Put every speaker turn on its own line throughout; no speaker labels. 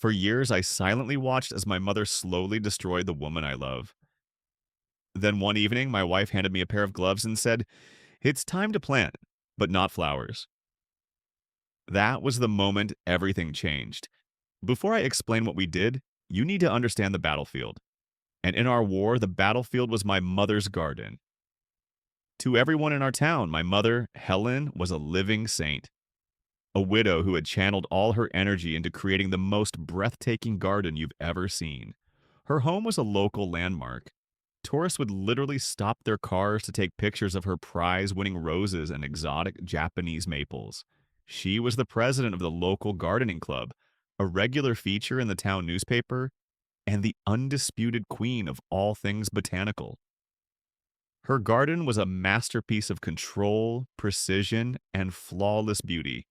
For years, I silently watched as my mother slowly destroyed the woman I love. Then one evening, my wife handed me a pair of gloves and said, "It's time to plant, but not flowers." That was the moment everything changed. Before I explain what we did, you need to understand the battlefield. And in our war, the battlefield was my mother's garden. To everyone in our town, my mother, Helen, was a living saint, a widow who had channeled all her energy into creating the most breathtaking garden you've ever seen. Her home was a local landmark. Tourists would literally stop their cars to take pictures of her prize-winning roses and exotic Japanese maples. She was the president of the local gardening club, a regular feature in the town newspaper, and the undisputed queen of all things botanical. Her garden was a masterpiece of control, precision, and flawless beauty.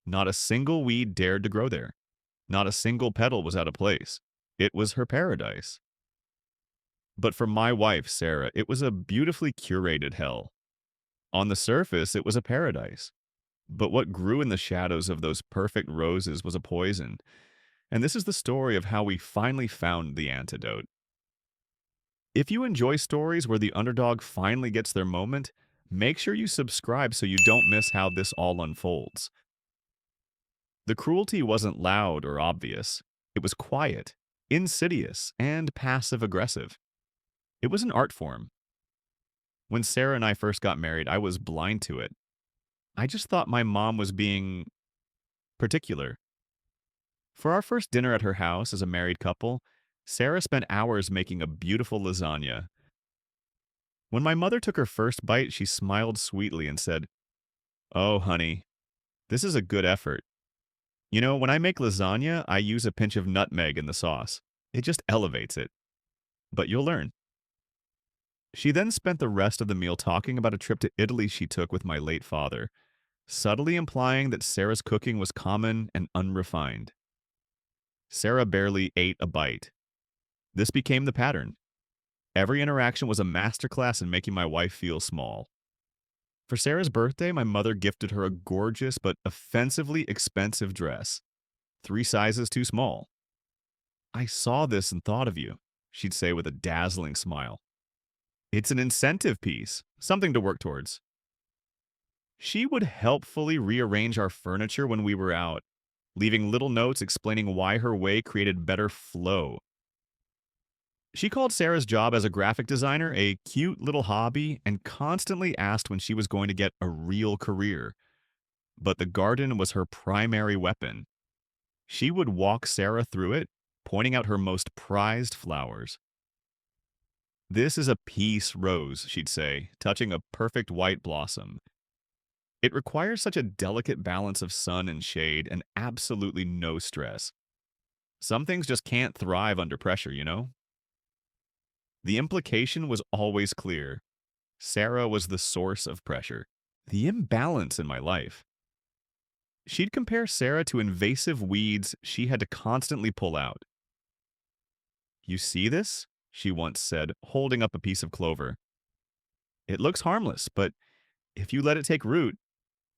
Not a single weed dared to grow there. Not a single petal was out of place. It was her paradise. But for my wife, Sarah, it was a beautifully curated hell. On the surface, it was a paradise. But what grew in the shadows of those perfect roses was a poison. And this is the story of how we finally found the antidote. If you enjoy stories where the underdog finally gets their moment, make sure you subscribe so you don't miss how this all unfolds. The cruelty wasn't loud or obvious. It was quiet, insidious, and passive-aggressive. It was an art form. When Sarah and I first got married, I was blind to it. I just thought my mom was being particular. For our first dinner at her house as a married couple, Sarah spent hours making a beautiful lasagna. When my mother took her first bite, she smiled sweetly and said, "Oh, honey, this is a good effort. You know, when I make lasagna, I use a pinch of nutmeg in the sauce. It just elevates it. But you'll learn." She then spent the rest of the meal talking about a trip to Italy she took with my late father, subtly implying that Sarah's cooking was common and unrefined. Sarah barely ate a bite. This became the pattern. Every interaction was a masterclass in making my wife feel small. For Sarah's birthday, my mother gifted her a gorgeous but offensively expensive dress, 3 sizes too small. "I saw this and thought of you," she'd say with a dazzling smile. "It's an incentive piece, something to work towards." She would helpfully rearrange our furniture when we were out, leaving little notes explaining why her way created better flow. She called Sarah's job as a graphic designer a cute little hobby and constantly asked when she was going to get a real career. But the garden was her primary weapon. She would walk Sarah through it, pointing out her most prized flowers. "This is a peace rose," she'd say, touching a perfect white blossom. "It requires such a delicate balance of sun and shade and absolutely no stress. Some things just can't thrive under pressure, you know?" The implication was always clear. Sarah was the source of pressure, the imbalance in my life. She'd compare Sarah to invasive weeds she had to constantly pull out. "You see this?" she once said, holding up a piece of clover. "It looks harmless, but if you let it take root,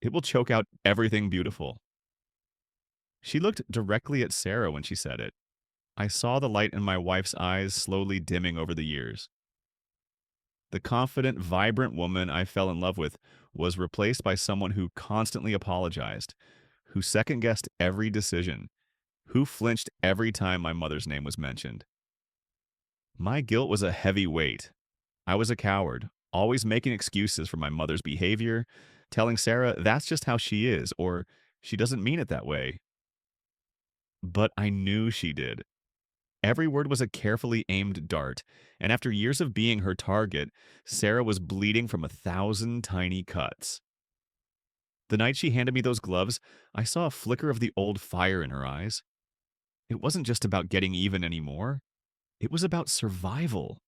it will choke out everything beautiful." She looked directly at Sarah when she said it. I saw the light in my wife's eyes slowly dimming over the years. The confident, vibrant woman I fell in love with was replaced by someone who constantly apologized, who second-guessed every decision, who flinched every time my mother's name was mentioned. My guilt was a heavy weight. I was a coward, always making excuses for my mother's behavior, telling Sarah that's just how she is, or she doesn't mean it that way. But I knew she did. Every word was a carefully aimed dart, and after years of being her target, Sarah was bleeding from 1,000 tiny cuts. The night she handed me those gloves, I saw a flicker of the old fire in her eyes. It wasn't just about getting even anymore. It was about survival.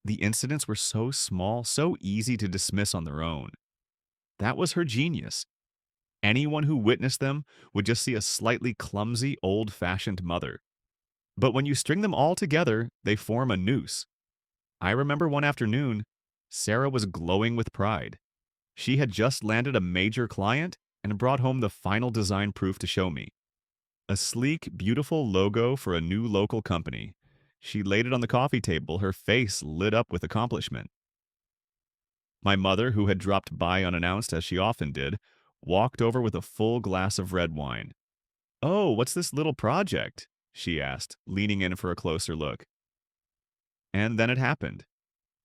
The incidents were so small, so easy to dismiss on their own. That was her genius. Anyone who witnessed them would just see a slightly clumsy, old-fashioned mother. But when you string them all together, they form a noose. I remember one afternoon, Sarah was glowing with pride. She had just landed a major client and brought home the final design proof to show me. A sleek, beautiful logo for a new local company. She laid it on the coffee table, her face lit up with accomplishment. My mother, who had dropped by unannounced as she often did, walked over with a full glass of red wine. "Oh, what's this little project?" she asked, leaning in for a closer look. And then it happened.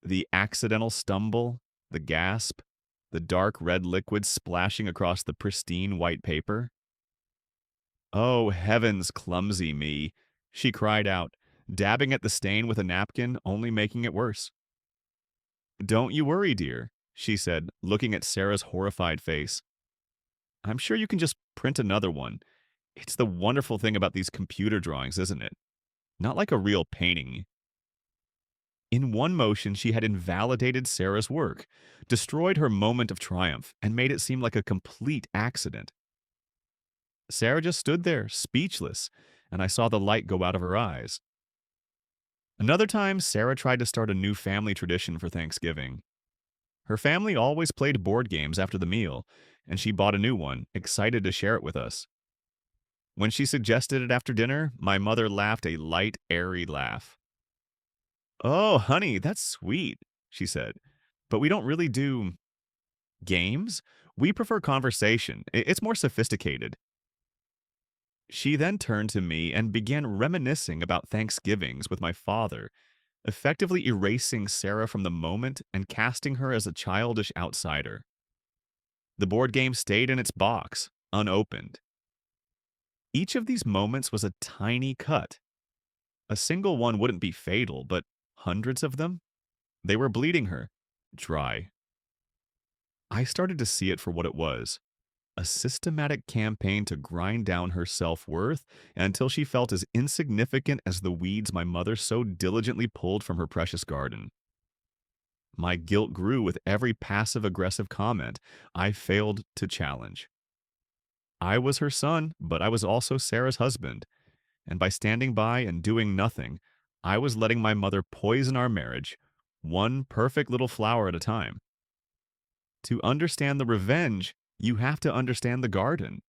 The accidental stumble, the gasp, the dark red liquid splashing across the pristine white paper. "Oh, heavens, clumsy me!" she cried out, dabbing at the stain with a napkin, only making it worse. "Don't you worry, dear," she said, looking at Sarah's horrified face. "I'm sure you can just print another one. It's the wonderful thing about these computer drawings, isn't it? Not like a real painting." In one motion, she had invalidated Sarah's work, destroyed her moment of triumph, and made it seem like a complete accident. Sarah just stood there, speechless, and I saw the light go out of her eyes. Another time, Sarah tried to start a new family tradition for Thanksgiving. Her family always played board games after the meal, and she bought a new one, excited to share it with us. When she suggested it after dinner, my mother laughed a light, airy laugh. "Oh, honey, that's sweet," she said. "But we don't really do games. We prefer conversation. It's more sophisticated." She then turned to me and began reminiscing about Thanksgivings with my father, effectively erasing Sarah from the moment and casting her as a childish outsider. The board game stayed in its box, unopened. Each of these moments was a tiny cut. A single one wouldn't be fatal, but hundreds of them? They were bleeding her dry. I started to see it for what it was, a systematic campaign to grind down her self-worth until she felt as insignificant as the weeds my mother so diligently pulled from her precious garden. My guilt grew with every passive-aggressive comment I failed to challenge. I was her son, but I was also Sarah's husband, and by standing by and doing nothing, I was letting my mother poison our marriage, one perfect little flower at a time. To understand the revenge, you have to understand the garden.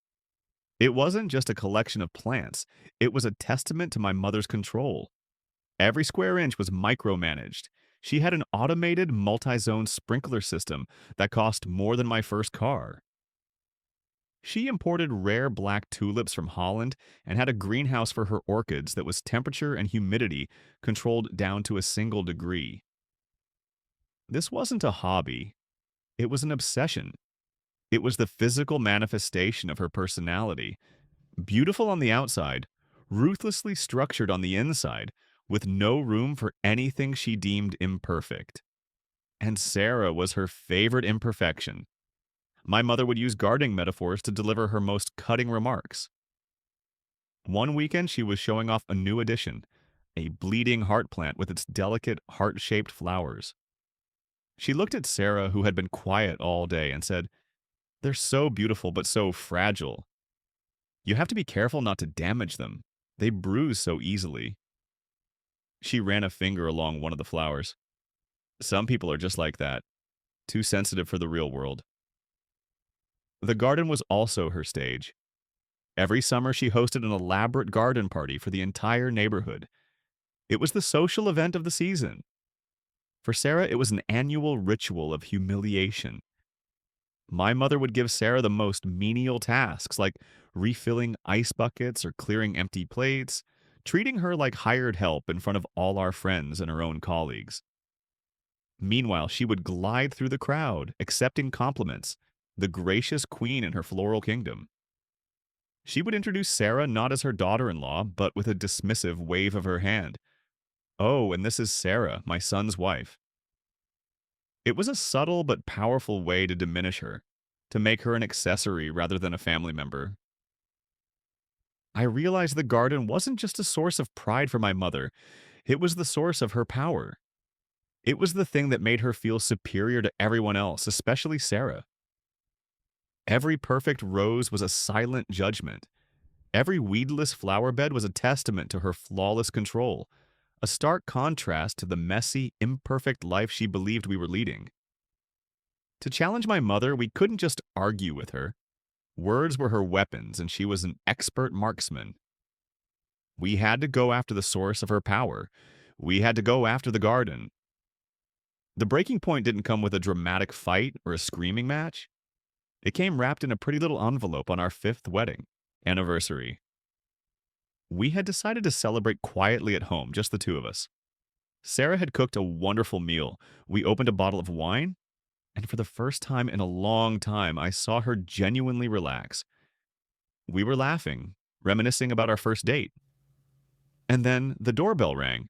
It wasn't just a collection of plants, it was a testament to my mother's control. Every square inch was micromanaged. She had an automated multi-zone sprinkler system that cost more than my first car. She imported rare black tulips from Holland and had a greenhouse for her orchids that was temperature and humidity controlled down to a single degree. This wasn't a hobby, it was an obsession. It was the physical manifestation of her personality, beautiful on the outside, ruthlessly structured on the inside, with no room for anything she deemed imperfect. And Sarah was her favorite imperfection. My mother would use gardening metaphors to deliver her most cutting remarks. One weekend, she was showing off a new addition, a bleeding heart plant with its delicate heart-shaped flowers. She looked at Sarah, who had been quiet all day, and said, "They're so beautiful, but so fragile. You have to be careful not to damage them. They bruise so easily." She ran a finger along one of the flowers. "Some people are just like that, too sensitive for the real world." The garden was also her stage. Every summer, she hosted an elaborate garden party for the entire neighborhood. It was the social event of the season. For Sarah, it was an annual ritual of humiliation. My mother would give Sarah the most menial tasks, like refilling ice buckets or clearing empty plates, treating her like hired help in front of all our friends and her own colleagues. Meanwhile, she would glide through the crowd, accepting compliments, the gracious queen in her floral kingdom. She would introduce Sarah not as her daughter-in-law, but with a dismissive wave of her hand. "Oh, and this is Sarah, my son's wife." It was a subtle but powerful way to diminish her, to make her an accessory rather than a family member. I realized the garden wasn't just a source of pride for my mother, it was the source of her power. It was the thing that made her feel superior to everyone else, especially Sarah. Every perfect rose was a silent judgment. Every weedless flower bed was a testament to her flawless control, a stark contrast to the messy, imperfect life she believed we were leading. To challenge my mother, we couldn't just argue with her. Words were her weapons, and she was an expert marksman. We had to go after the source of her power. We had to go after the garden. The breaking point didn't come with a dramatic fight or a screaming match. It came wrapped in a pretty little envelope on our fifth wedding anniversary. We had decided to celebrate quietly at home, just the two of us. Sarah had cooked a wonderful meal. We opened a bottle of wine, and for the first time in a long time, I saw her genuinely relax. We were laughing, reminiscing about our first date. And then the doorbell rang.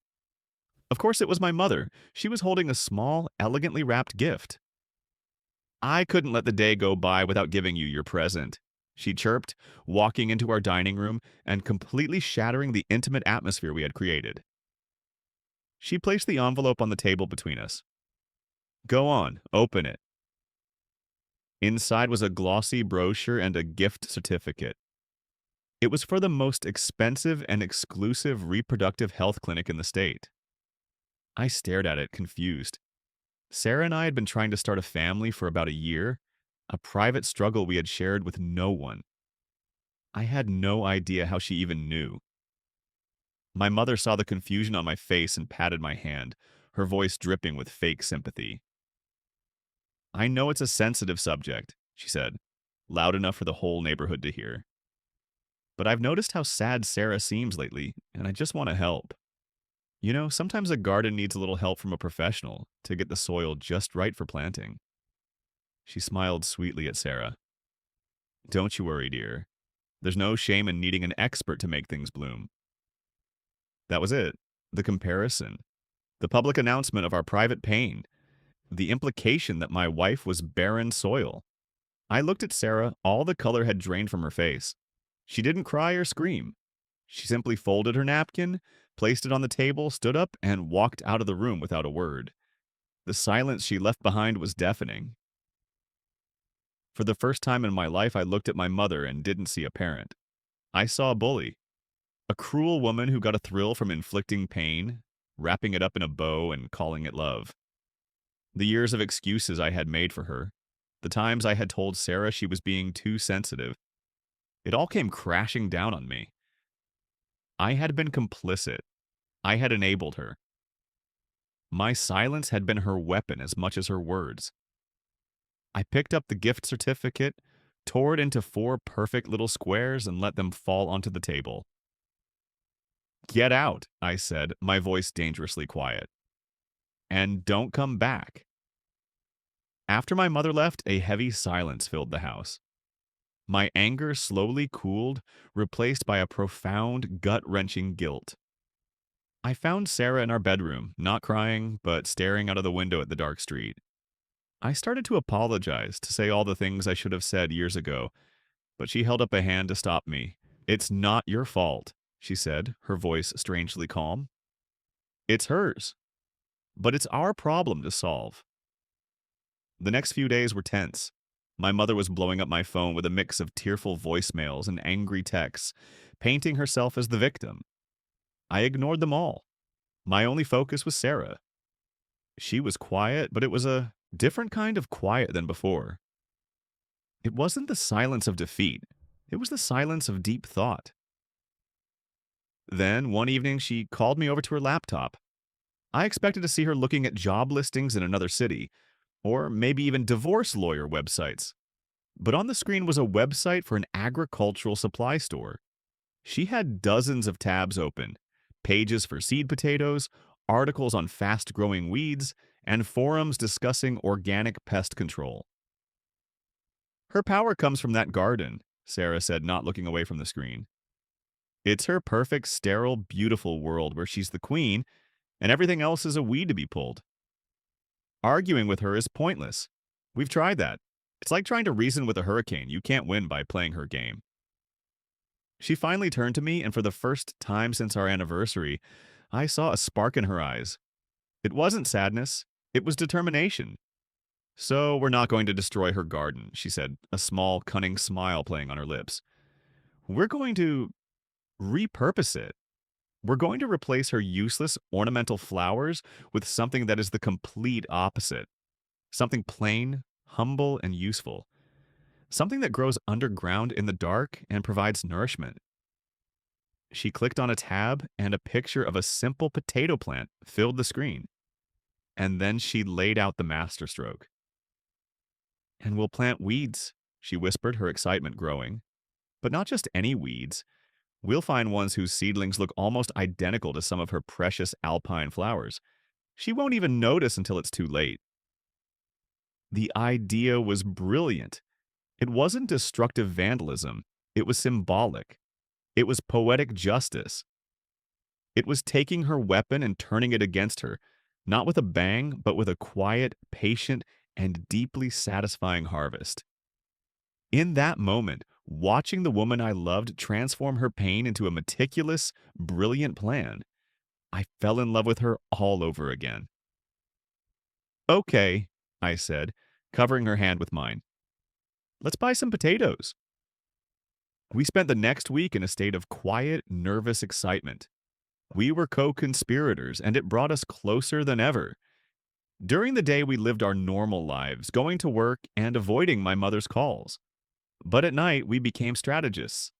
Of course, it was my mother. She was holding a small, elegantly wrapped gift. I couldn't let the day go by without giving you your present, she chirped, walking into our dining room and completely shattering the intimate atmosphere we had created. She placed the envelope on the table between us. Go on, open it. Inside was a glossy brochure and a gift certificate. It was for the most expensive and exclusive reproductive health clinic in the state. I stared at it, confused. Sarah and I had been trying to start a family for about a year, a private struggle we had shared with no one. I had no idea how she even knew. My mother saw the confusion on my face and patted my hand, her voice dripping with fake sympathy. I know it's a sensitive subject, she said, loud enough for the whole neighborhood to hear. But I've noticed how sad Sarah seems lately, and I just want to help. You know, sometimes a garden needs a little help from a professional to get the soil just right for planting. She smiled sweetly at Sarah. Don't you worry, dear. There's no shame in needing an expert to make things bloom. That was it. The comparison. The public announcement of our private pain. The implication that my wife was barren soil. I looked at Sarah, all the color had drained from her face. She didn't cry or scream. She simply folded her napkin, placed it on the table, stood up, and walked out of the room without a word. The silence she left behind was deafening. For the first time in my life, I looked at my mother and didn't see a parent. I saw a bully. A cruel woman who got a thrill from inflicting pain, wrapping it up in a bow and calling it love. The years of excuses I had made for her, the times I had told Sarah she was being too sensitive, it all came crashing down on me. I had been complicit. I had enabled her. My silence had been her weapon as much as her words. I picked up the gift certificate, tore it into 4 perfect little squares, and let them fall onto the table. Get out, I said, my voice dangerously quiet. And don't come back. After my mother left, a heavy silence filled the house. My anger slowly cooled, replaced by a profound, gut-wrenching guilt. I found Sarah in our bedroom, not crying, but staring out of the window at the dark street. I started to apologize, to say all the things I should have said years ago, but she held up a hand to stop me. It's not your fault, she said, her voice strangely calm. It's hers. But it's our problem to solve. The next few days were tense. My mother was blowing up my phone with a mix of tearful voicemails and angry texts, painting herself as the victim. I ignored them all. My only focus was Sarah. She was quiet, but it was a different kind of quiet than before. It wasn't the silence of defeat. It was the silence of deep thought. Then, one evening, she called me over to her laptop. I expected to see her looking at job listings in another city, or maybe even divorce lawyer websites. But on the screen was a website for an agricultural supply store. She had dozens of tabs open, pages for seed potatoes, articles on fast-growing weeds, and forums discussing organic pest control. Her power comes from that garden, Sarah said, not looking away from the screen. It's her perfect, sterile, beautiful world where she's the queen, and everything else is a weed to be pulled. Arguing with her is pointless. We've tried that. It's like trying to reason with a hurricane. You can't win by playing her game. She finally turned to me, and for the first time since our anniversary, I saw a spark in her eyes. It wasn't sadness. It was determination. So we're not going to destroy her garden, she said, a small, cunning smile playing on her lips. We're going to repurpose it. We're going to replace her useless, ornamental flowers with something that is the complete opposite. Something plain, humble, and useful. Something that grows underground in the dark and provides nourishment. She clicked on a tab, and a picture of a simple potato plant filled the screen. And then she laid out the masterstroke. And we'll plant weeds, she whispered, her excitement growing. But not just any weeds. We'll find ones whose seedlings look almost identical to some of her precious alpine flowers. She won't even notice until it's too late. The idea was brilliant. It wasn't destructive vandalism, it was symbolic. It was poetic justice. It was taking her weapon and turning it against her, not with a bang, but with a quiet, patient, and deeply satisfying harvest. In that moment, watching the woman I loved transform her pain into a meticulous, brilliant plan, I fell in love with her all over again. Okay, I said, covering her hand with mine. Let's buy some potatoes. We spent the next week in a state of quiet, nervous excitement. We were co-conspirators, and it brought us closer than ever. During the day, we lived our normal lives, going to work and avoiding my mother's calls. But at night, we became strategists.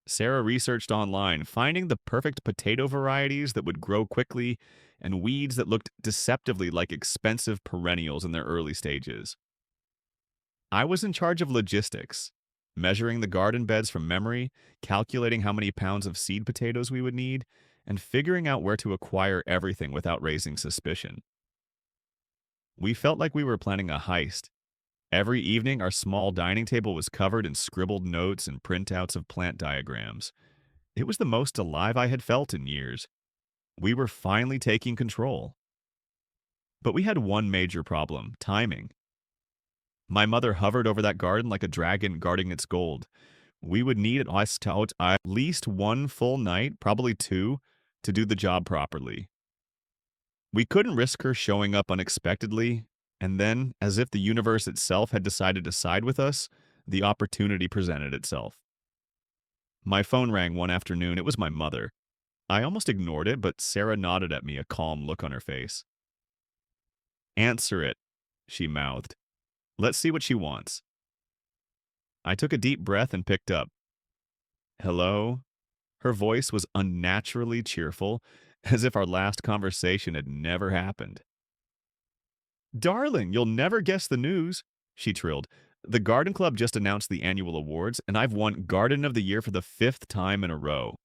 Sarah researched online, finding the perfect potato varieties that would grow quickly and weeds that looked deceptively like expensive perennials in their early stages. I was in charge of logistics, measuring the garden beds from memory, calculating how many pounds of seed potatoes we would need, and figuring out where to acquire everything without raising suspicion. We felt like we were planning a heist. Every evening, our small dining table was covered in scribbled notes and printouts of plant diagrams. It was the most alive I had felt in years. We were finally taking control. But we had one major problem: timing. My mother hovered over that garden like a dragon guarding its gold. We would need us to at least one full night, probably two, to do the job properly. We couldn't risk her showing up unexpectedly, and then, as if the universe itself had decided to side with us, the opportunity presented itself. My phone rang one afternoon. It was my mother. I almost ignored it, but Sarah nodded at me, a calm look on her face. "Answer it," she mouthed. "Let's see what she wants." I took a deep breath and picked up. "Hello?" Her voice was unnaturally cheerful, as if our last conversation had never happened. "Darling, you'll never guess the news," she trilled. "The Garden Club just announced the annual awards, and I've won Garden of the Year for the 5th time in a row."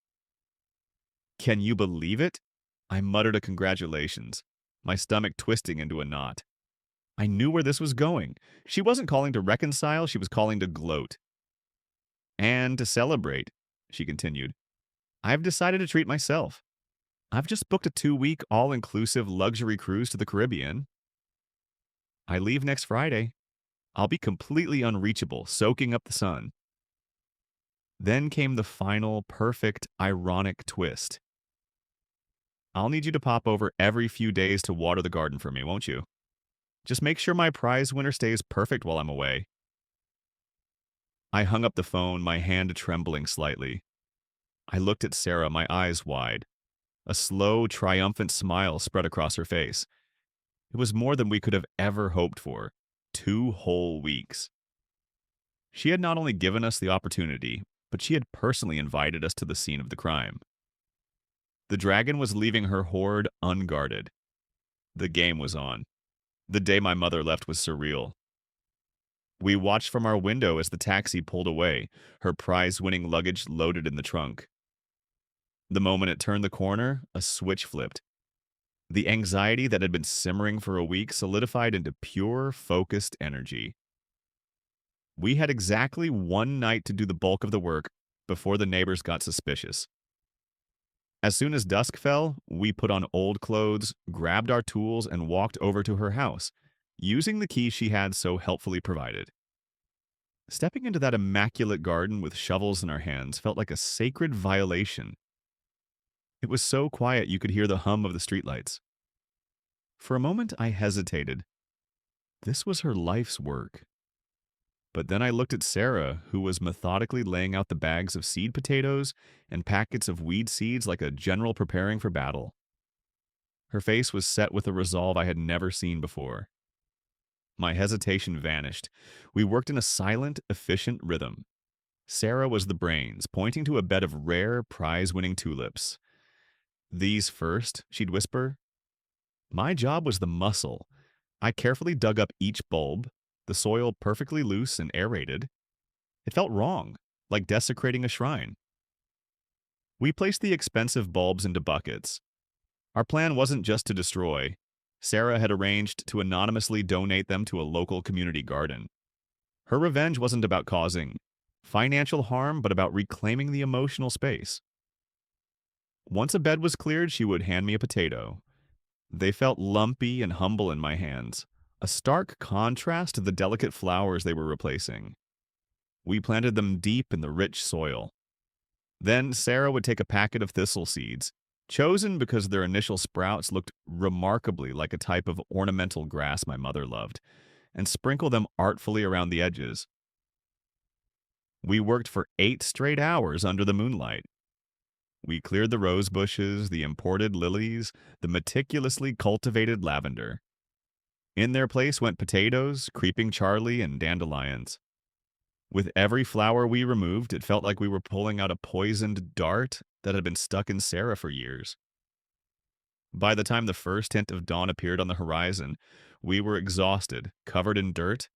"Can you believe it?" I muttered a congratulations, my stomach twisting into a knot. I knew where this was going. She wasn't calling to reconcile, she was calling to gloat. "And to celebrate," she continued, "I've decided to treat myself. I've just booked a 2-week all-inclusive luxury cruise to the Caribbean. I leave next Friday. I'll be completely unreachable, soaking up the sun." Then came the final, perfect, ironic twist. "I'll need you to pop over every few days to water the garden for me, won't you? Just make sure my prize winner stays perfect while I'm away." I hung up the phone, my hand trembling slightly. I looked at Sarah, my eyes wide. A slow, triumphant smile spread across her face. It was more than we could have ever hoped for. 2 whole weeks. She had not only given us the opportunity, but she had personally invited us to the scene of the crime. The dragon was leaving her hoard unguarded. The game was on. The day my mother left was surreal. We watched from our window as the taxi pulled away, her prize-winning luggage loaded in the trunk. The moment it turned the corner, a switch flipped. The anxiety that had been simmering for a week solidified into pure, focused energy. We had exactly one night to do the bulk of the work before the neighbors got suspicious. As soon as dusk fell, we put on old clothes, grabbed our tools, and walked over to her house, using the key she had so helpfully provided. Stepping into that immaculate garden with shovels in our hands felt like a sacred violation. It was so quiet you could hear the hum of the streetlights. For a moment, I hesitated. This was her life's work. But then I looked at Sarah, who was methodically laying out the bags of seed potatoes and packets of weed seeds like a general preparing for battle. Her face was set with a resolve I had never seen before. My hesitation vanished. We worked in a silent, efficient rhythm. Sarah was the brains, pointing to a bed of rare, prize winning tulips. These first, she'd whisper. My job was the muscle. I carefully dug up each bulb, the soil perfectly loose and aerated. It felt wrong, like desecrating a shrine. We placed the expensive bulbs into buckets. Our plan wasn't just to destroy. Sarah had arranged to anonymously donate them to a local community garden. Her revenge wasn't about causing financial harm, but about reclaiming the emotional space. Once a bed was cleared, she would hand me a potato. They felt lumpy and humble in my hands, a stark contrast to the delicate flowers they were replacing. We planted them deep in the rich soil. Then Sarah would take a packet of thistle seeds, chosen because their initial sprouts looked remarkably like a type of ornamental grass my mother loved, and sprinkle them artfully around the edges. We worked for 8 straight hours under the moonlight. We cleared the rose bushes, the imported lilies, the meticulously cultivated lavender. In their place went potatoes, creeping Charlie, and dandelions. With every flower we removed, it felt like we were pulling out a poisoned dart that had been stuck in Sarah for years. By the time the first hint of dawn appeared on the horizon, we were exhausted, covered in dirt,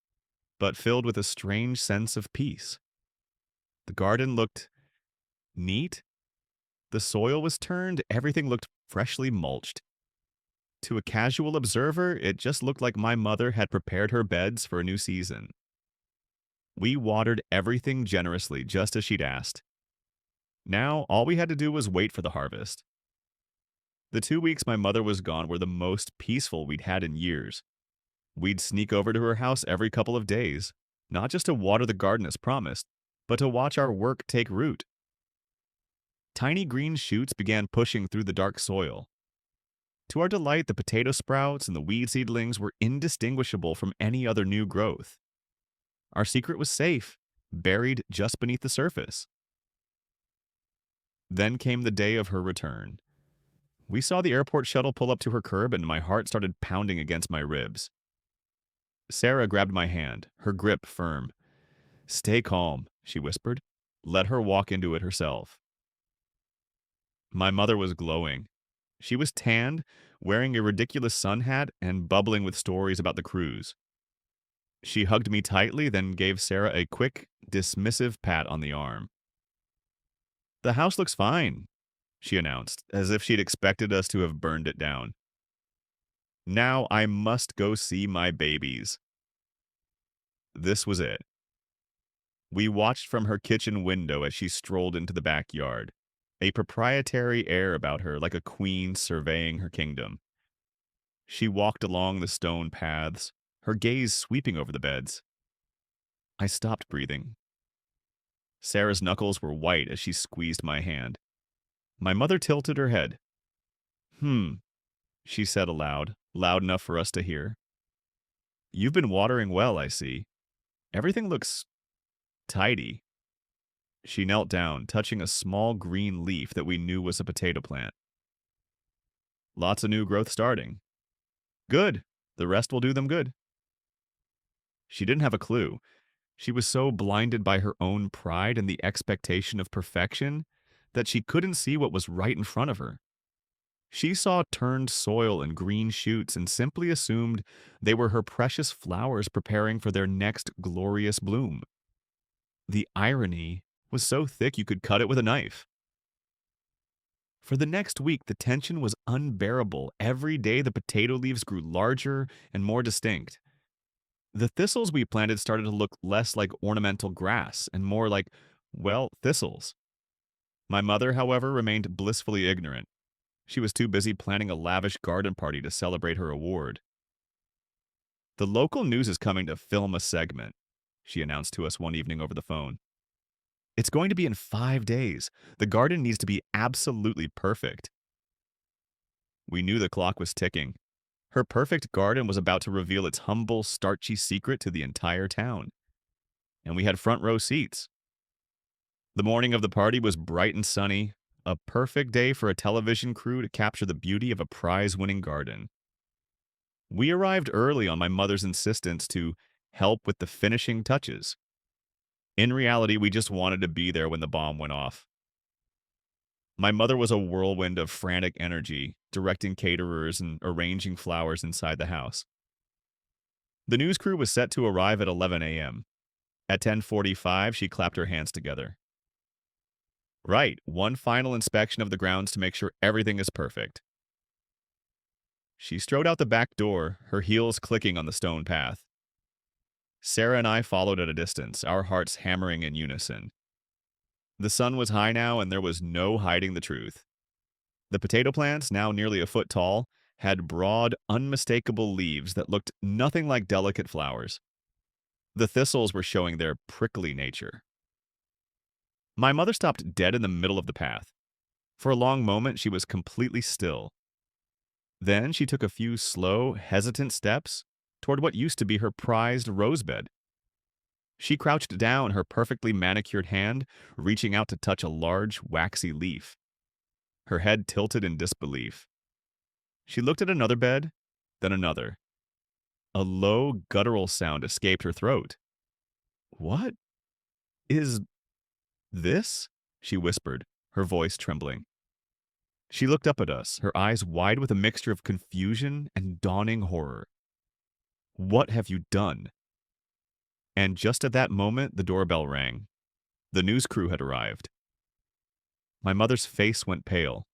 but filled with a strange sense of peace. The garden looked neat. The soil was turned, everything looked freshly mulched. To a casual observer, it just looked like my mother had prepared her beds for a new season. We watered everything generously, just as she'd asked. Now, all we had to do was wait for the harvest. The 2 weeks my mother was gone were the most peaceful we'd had in years. We'd sneak over to her house every couple of days, not just to water the garden as promised, but to watch our work take root. Tiny green shoots began pushing through the dark soil. To our delight, the potato sprouts and the weed seedlings were indistinguishable from any other new growth. Our secret was safe, buried just beneath the surface. Then came the day of her return. We saw the airport shuttle pull up to her curb, and my heart started pounding against my ribs. Sarah grabbed my hand, her grip firm. "Stay calm," she whispered. "Let her walk into it herself." My mother was glowing. She was tanned, wearing a ridiculous sun hat, and bubbling with stories about the cruise. She hugged me tightly, then gave Sarah a quick, dismissive pat on the arm. "The house looks fine," she announced, as if she'd expected us to have burned it down. "Now I must go see my babies." This was it. We watched from her kitchen window as she strolled into the backyard, a proprietary air about her like a queen surveying her kingdom. She walked along the stone paths, her gaze sweeping over the beds. I stopped breathing. Sarah's knuckles were white as she squeezed my hand. My mother tilted her head. She said aloud, loud enough for us to hear. "You've been watering well, I see. Everything looks tidy." She knelt down, touching a small green leaf that we knew was a potato plant. "Lots of new growth starting." "Good. The rest will do them good." She didn't have a clue. She was so blinded by her own pride and the expectation of perfection that she couldn't see what was right in front of her. She saw turned soil and green shoots and simply assumed they were her precious flowers preparing for their next glorious bloom. The irony was so thick you could cut it with a knife. For the next week, the tension was unbearable. Every day, the potato leaves grew larger and more distinct. The thistles we planted started to look less like ornamental grass and more like, well, thistles. My mother, however, remained blissfully ignorant. She was too busy planning a lavish garden party to celebrate her award. "The local news is coming to film a segment," she announced to us one evening over the phone. "It's going to be in 5 days. The garden needs to be absolutely perfect." We knew the clock was ticking. Her perfect garden was about to reveal its humble, starchy secret to the entire town. And we had front row seats. The morning of the party was bright and sunny, a perfect day for a television crew to capture the beauty of a prize-winning garden. We arrived early on my mother's insistence to help with the finishing touches. In reality, we just wanted to be there when the bomb went off. My mother was a whirlwind of frantic energy, directing caterers and arranging flowers inside the house. The news crew was set to arrive at 11 a.m. At 10:45, she clapped her hands together. Right, one final inspection of the grounds to make sure everything is perfect. She strode out the back door, her heels clicking on the stone path. Sarah and I followed at a distance, our hearts hammering in unison. The sun was high now, and there was no hiding the truth. The potato plants, now nearly a foot tall, had broad, unmistakable leaves that looked nothing like delicate flowers. The thistles were showing their prickly nature. My mother stopped dead in the middle of the path. For a long moment, she was completely still. Then she took a few slow, hesitant steps toward what used to be her prized rosebed. She crouched down, her perfectly manicured hand reaching out to touch a large, waxy leaf. Her head tilted in disbelief. She looked at another bed, then another. A low, guttural sound escaped her throat. "What is this?" she whispered, her voice trembling. She looked up at us, her eyes wide with a mixture of confusion and dawning horror. "What have you done?" And just at that moment, the doorbell rang. The news crew had arrived. My mother's face went pale.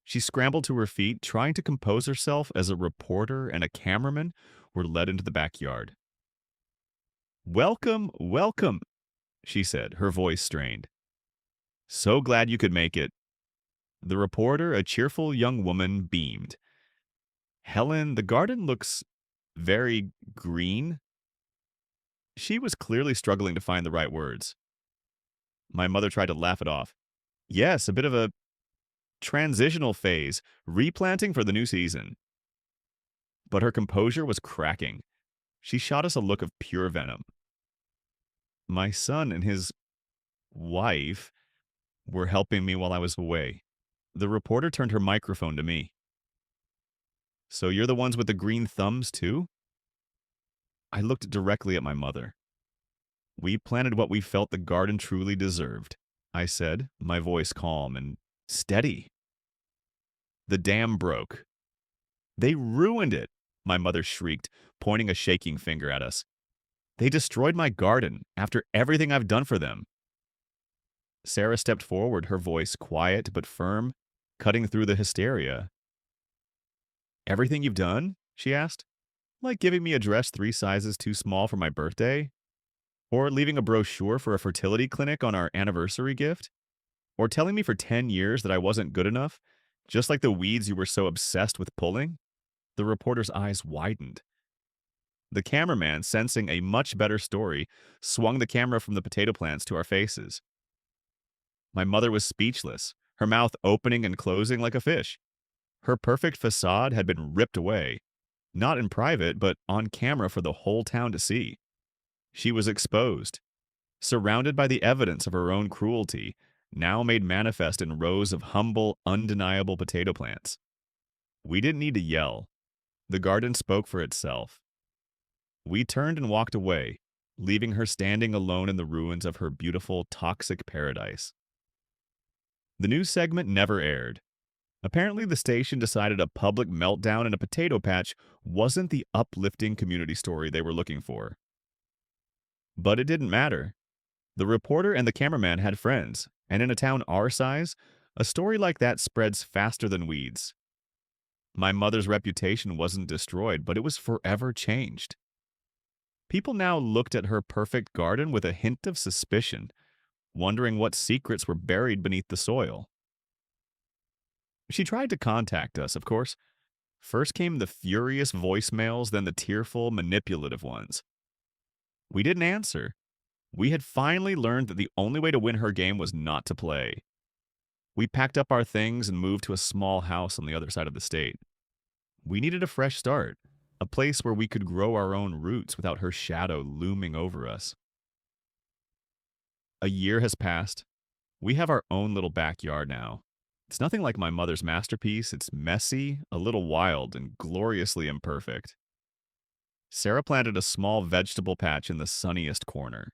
She scrambled to her feet, trying to compose herself as a reporter and a cameraman were led into the backyard. "Welcome, welcome," she said, her voice strained. "So glad you could make it." The reporter, a cheerful young woman, beamed. "Helen, the garden looks very green." She was clearly struggling to find the right words. My mother tried to laugh it off. "Yes, a bit of a transitional phase, replanting for the new season." But her composure was cracking. She shot us a look of pure venom. "My son and his wife were helping me while I was away." The reporter turned her microphone to me. "So you're the ones with the green thumbs, too?" I looked directly at my mother. "We planted what we felt the garden truly deserved," I said, my voice calm and steady. "The dam broke." "They ruined it," my mother shrieked, pointing a shaking finger at us. "They destroyed my garden after everything I've done for them." Sarah stepped forward, her voice quiet but firm, cutting through the hysteria. "Everything you've done?" she asked. "Like giving me a dress 3 sizes too small for my birthday? Or leaving a brochure for a fertility clinic on our anniversary gift? Or telling me for 10 years that I wasn't good enough, just like the weeds you were so obsessed with pulling?" The reporter's eyes widened. The cameraman, sensing a much better story, swung the camera from the potato plants to our faces. My mother was speechless, her mouth opening and closing like a fish. Her perfect facade had been ripped away, not in private, but on camera for the whole town to see. She was exposed, surrounded by the evidence of her own cruelty, now made manifest in rows of humble, undeniable potato plants. We didn't need to yell. The garden spoke for itself. We turned and walked away, leaving her standing alone in the ruins of her beautiful, toxic paradise. The news segment never aired. Apparently, the station decided a public meltdown in a potato patch wasn't the uplifting community story they were looking for. But it didn't matter. The reporter and the cameraman had friends, and in a town our size, a story like that spreads faster than weeds. My mother's reputation wasn't destroyed, but it was forever changed. People now looked at her perfect garden with a hint of suspicion, wondering what secrets were buried beneath the soil. She tried to contact us, of course. First came the furious voicemails, then the tearful, manipulative ones. We didn't answer. We had finally learned that the only way to win her game was not to play. We packed up our things and moved to a small house on the other side of the state. We needed a fresh start, a place where we could grow our own roots without her shadow looming over us. A year has passed. We have our own little backyard now. It's nothing like my mother's masterpiece. It's messy, a little wild, and gloriously imperfect. Sarah planted a small vegetable patch in the sunniest corner.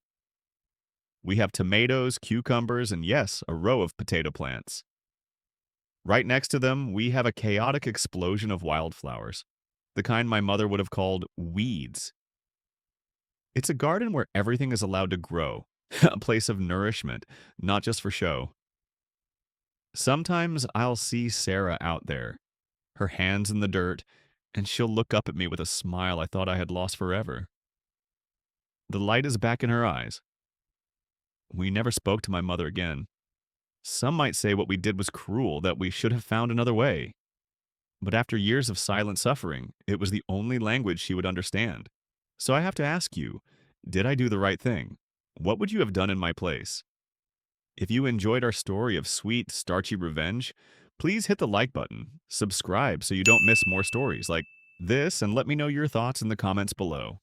We have tomatoes, cucumbers, and yes, a row of potato plants. Right next to them, we have a chaotic explosion of wildflowers, the kind my mother would have called weeds. It's a garden where everything is allowed to grow, a place of nourishment, not just for show. Sometimes I'll see Sarah out there, her hands in the dirt, and she'll look up at me with a smile I thought I had lost forever. The light is back in her eyes. We never spoke to my mother again. Some might say what we did was cruel, that we should have found another way. But after years of silent suffering, it was the only language she would understand. So I have to ask you, did I do the right thing? What would you have done in my place? If you enjoyed our story of sweet, starchy revenge, please hit the like button, subscribe so you don't miss more stories like this, and let me know your thoughts in the comments below.